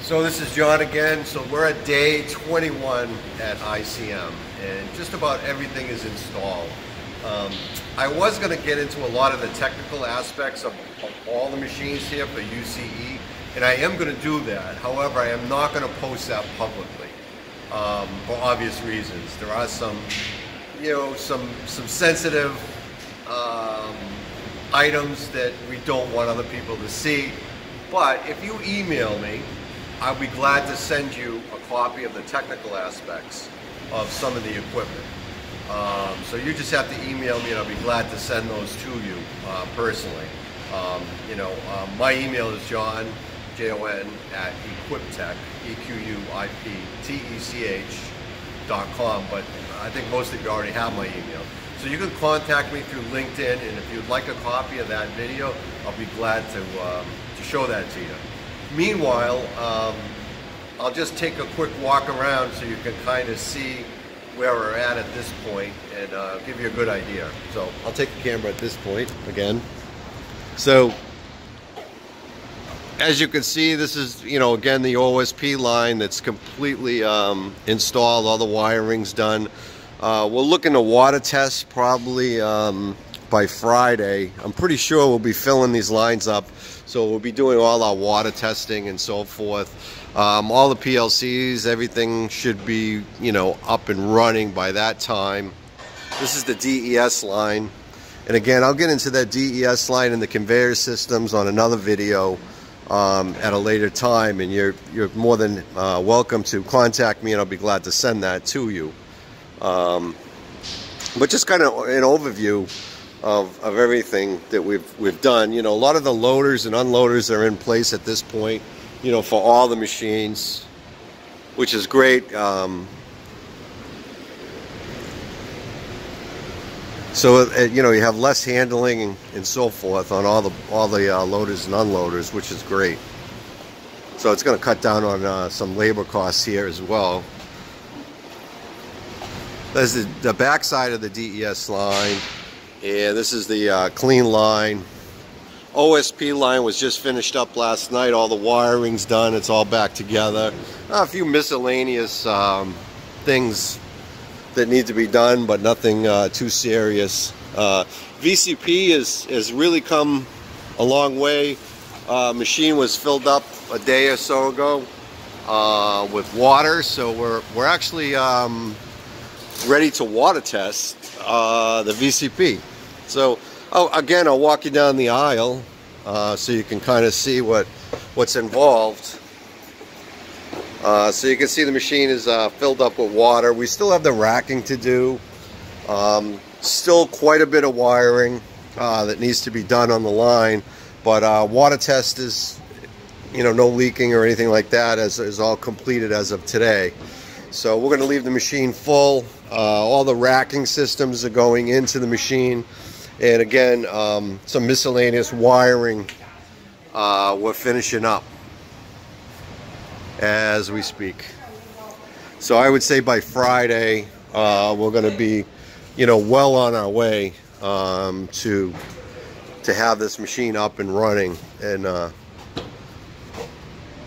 So this is John again. So we're at day 21 at ICM and just about everything is installed. I was going to get into a lot of the technical aspects of all the machines here for UCE, and I am going to do that. However, I am not going to post that publicly for obvious reasons. There are some, some sensitive items that we don't want other people to see. But if you email me, I'll be glad to send you a copy of the technical aspects of some of the equipment. So you just have to email me and I'll be glad to send those to you personally. My email is John, Jon, at Equiptech, EQUIPTECH.com, but I think most of you already have my email. So you can contact me through LinkedIn, and if you'd like a copy of that video, I'll be glad to show that to you. Meanwhile, I'll just take a quick walk around so you can kind of see where we're at this point and give you a good idea. So I'll take the camera at this point again. So as you can see, this is, again, the OSP line that's completely installed, all the wiring's done. We're looking to water test probably by Friday. I'm pretty sure we'll be filling these lines up. So we'll be doing all our water testing and so forth. All the PLCs, everything should be, up and running by that time. This is the DES line. And again, I'll get into that DES line and the conveyor systems on another video at a later time. And you're more than welcome to contact me and I'll be glad to send that to you. But just kind of an overview of everything that we've done. A lot of the loaders and unloaders are in place at this point, for all the machines, which is great. So you have less handling and so forth on all the loaders and unloaders, which is great. So it's going to cut down on some labor costs here as well. There's the back side of the DES line. And this is the clean line. OSP line was just finished up last night. All the wiring's done. It's all back together. A few miscellaneous things that need to be done, but nothing too serious. VCP has really come a long way. Machine was filled up a day or so ago with water, so we're actually ready to water test the VCP. So again, I'll walk you down the aisle so you can kind of see what's involved. So you can see the machine is filled up with water. We still have the racking to do. Still quite a bit of wiring that needs to be done on the line, but water test is, no leaking or anything like that is all completed as of today. So we're going to leave the machine full. All the racking systems are going into the machine. And again, some miscellaneous wiring we're finishing up as we speak. So I would say by Friday, we're going to be, well on our way to have this machine up and running. And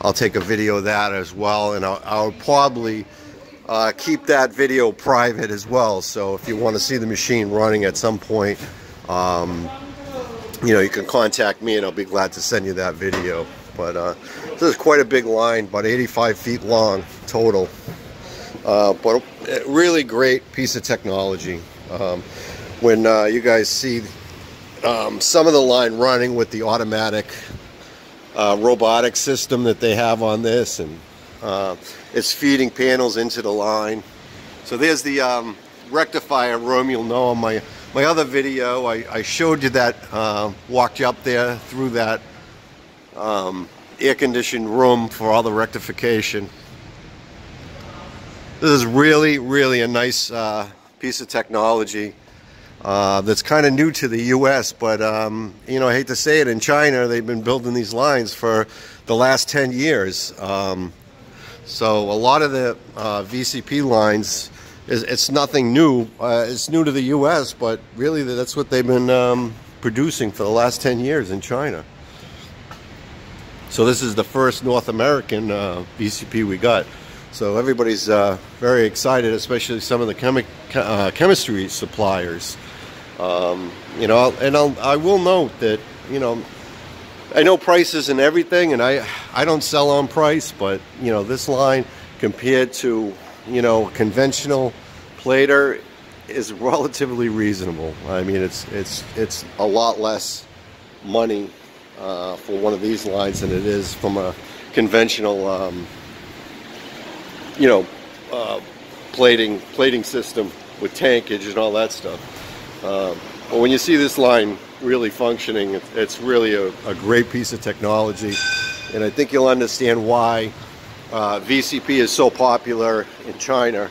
I'll take a video of that as well. And I'll probably keep that video private as well. So if you want to see the machine running at some point, you can contact me and I'll be glad to send you that video. But this is quite a big line, about 85 feet long total. But a really great piece of technology. When you guys see some of the line running with the automatic robotic system that they have on this, and it's feeding panels into the line. So there's the rectifier room. You'll know on my other video I showed you that, walked you up there through that air-conditioned room for all the rectification. This is really a nice piece of technology that's kind of new to the US, but I hate to say it, in China they've been building these lines for the last 10 years. So a lot of the VCP lines, it's nothing new. It's new to the US, but really that's what they've been producing for the last 10 years in China. So this is the first North American VCP we got. So everybody's very excited, especially some of the chemistry suppliers. You know, and I will note that, you know, I know price isn't everything, and I don't sell on price, but, you know, this line compared to, you know, conventional plater is relatively reasonable. I mean, it's a lot less money for one of these lines than it is from a conventional you know, plating system with tankage and all that stuff. But when you see this line really functioning, it's really a great piece of technology, and I think you'll understand why VCP is so popular in China.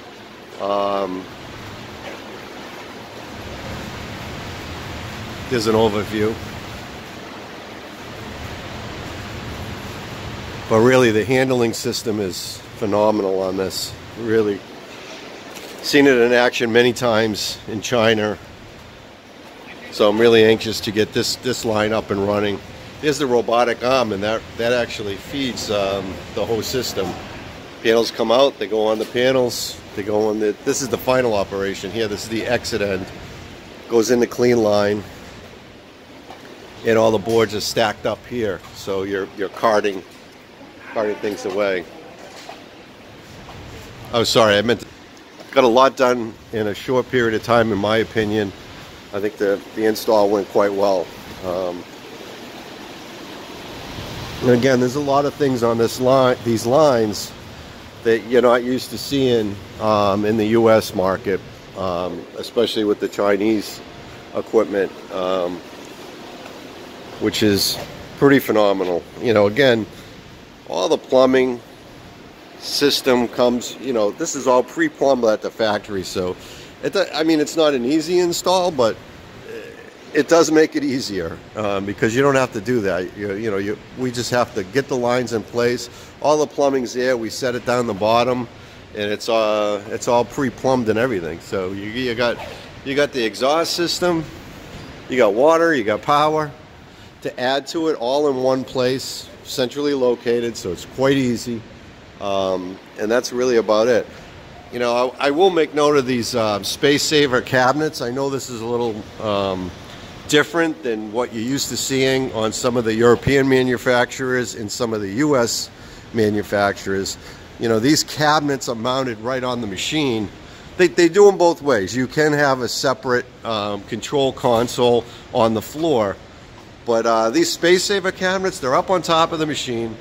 There's an overview. But really, the handling system is phenomenal on this. Really seen it in action many times in China. So I'm really anxious to get this line up and running. There's the robotic arm, and that actually feeds the whole system. Panels come out, they go on the panels, they go on the, this is the final operation here. This is the exit end. Goes in the clean line, and all the boards are stacked up here. So you're carting things away. Oh, sorry, I meant got a lot done in a short period of time, in my opinion. I think the install went quite well. And again, there's a lot of things on this line, these lines, that you're not used to seeing in the U.S. market, especially with the Chinese equipment, which is pretty phenomenal. You know, again, all the plumbing system comes, you know, this is all pre-plumbed at the factory, so I mean, it's not an easy install, but it does make it easier because you don't have to do that. We just have to get the lines in place. All the plumbing's there. We set it down the bottom, and it's all pre-plumbed and everything. So you got the exhaust system, you got water, you got power to add to it, all in one place, centrally located. So it's quite easy, and that's really about it. You know, I will make note of these space saver cabinets. I know this is a little different than what you're used to seeing on some of the European manufacturers and some of the US manufacturers. You know, these cabinets are mounted right on the machine. They do them both ways. You can have a separate control console on the floor, but these space saver cabinets, they're up on top of the machine.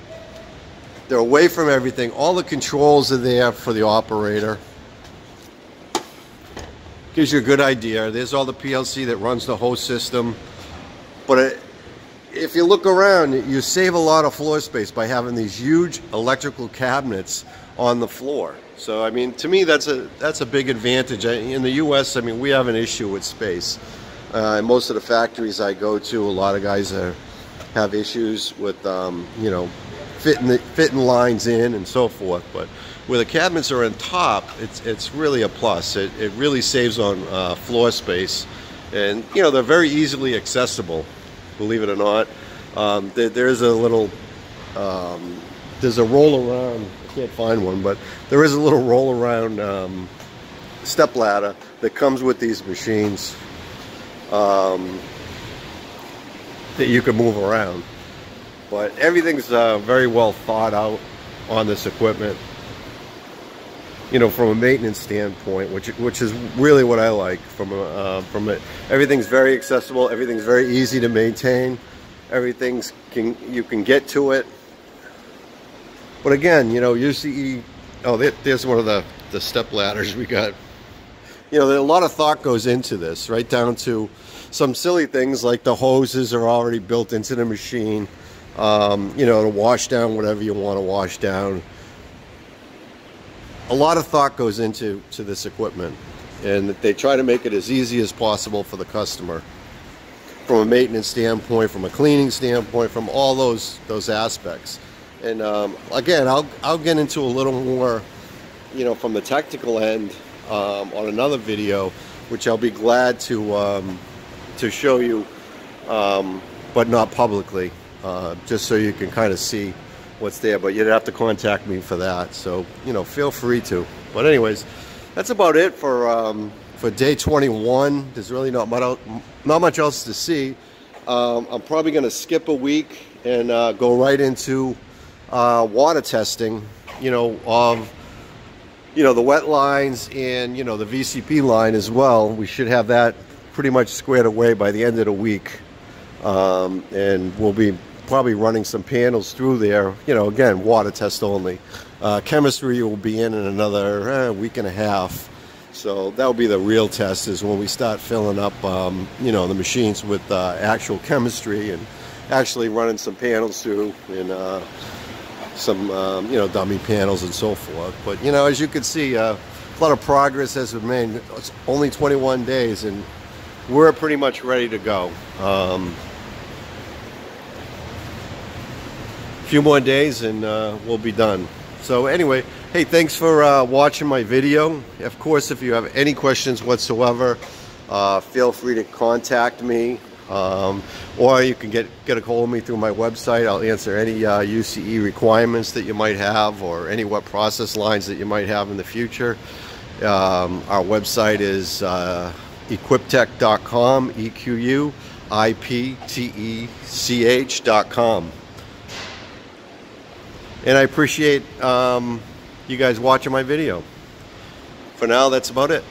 They're away from everything. All the controls are there for the operator. Gives you a good idea. There's all the PLC that runs the whole system. But if you look around, you save a lot of floor space by having these huge electrical cabinets on the floor. So, I mean, to me, that's a big advantage. In the U.S., I mean, we have an issue with space. In most of the factories I go to, a lot of guys have issues with, you know, fitting lines in and so forth. But where the cabinets are on top, it's really a plus. It really saves on floor space, and you know, they're very easily accessible, believe it or not. There's a little there's a roll around, I can't find one, but there is a little roll around step ladder that comes with these machines that you can move around. But everything's very well thought out on this equipment, you know, from a maintenance standpoint, which is really what I like. Everything's very accessible. Everything's very easy to maintain. You can get to it. But again, you know, you see, oh, there's one of the step ladders we got. You know, a lot of thought goes into this, right down to some silly things like the hoses are already built into the machine. You know, to wash down whatever you want to wash down. A lot of thought goes into this equipment, and they try to make it as easy as possible for the customer, from a maintenance standpoint, from a cleaning standpoint, from all those aspects. And again, I'll get into a little more, you know, from the technical end on another video, which I'll be glad to show you, but not publicly. just so you can kind of see what's there, but you'd have to contact me for that. So, you know, feel free to. But anyways, that's about it for day 21. There's really not much else to see. I'm probably going to skip a week and go right into water testing, you know, of the wet lines and, you know, the VCP line as well. We should have that pretty much squared away by the end of the week. And we'll be probably running some panels through there, you know, again, water test only. Chemistry will be in another week and a half. So that'll be the real test, is when we start filling up, you know, the machines with actual chemistry and actually running some panels through and some, you know, dummy panels and so forth. But, you know, as you can see, a lot of progress has been made. It's only 21 days and we're pretty much ready to go. A few more days and we'll be done. So anyway, hey, thanks for watching my video. Of course, if you have any questions whatsoever, feel free to contact me, or you can get a hold of me through my website. I'll answer any UCE requirements that you might have, or any wet process lines that you might have in the future. Our website is equiptech.com, EQUIPTECH.com. And I appreciate you guys watching my video. For now, that's about it.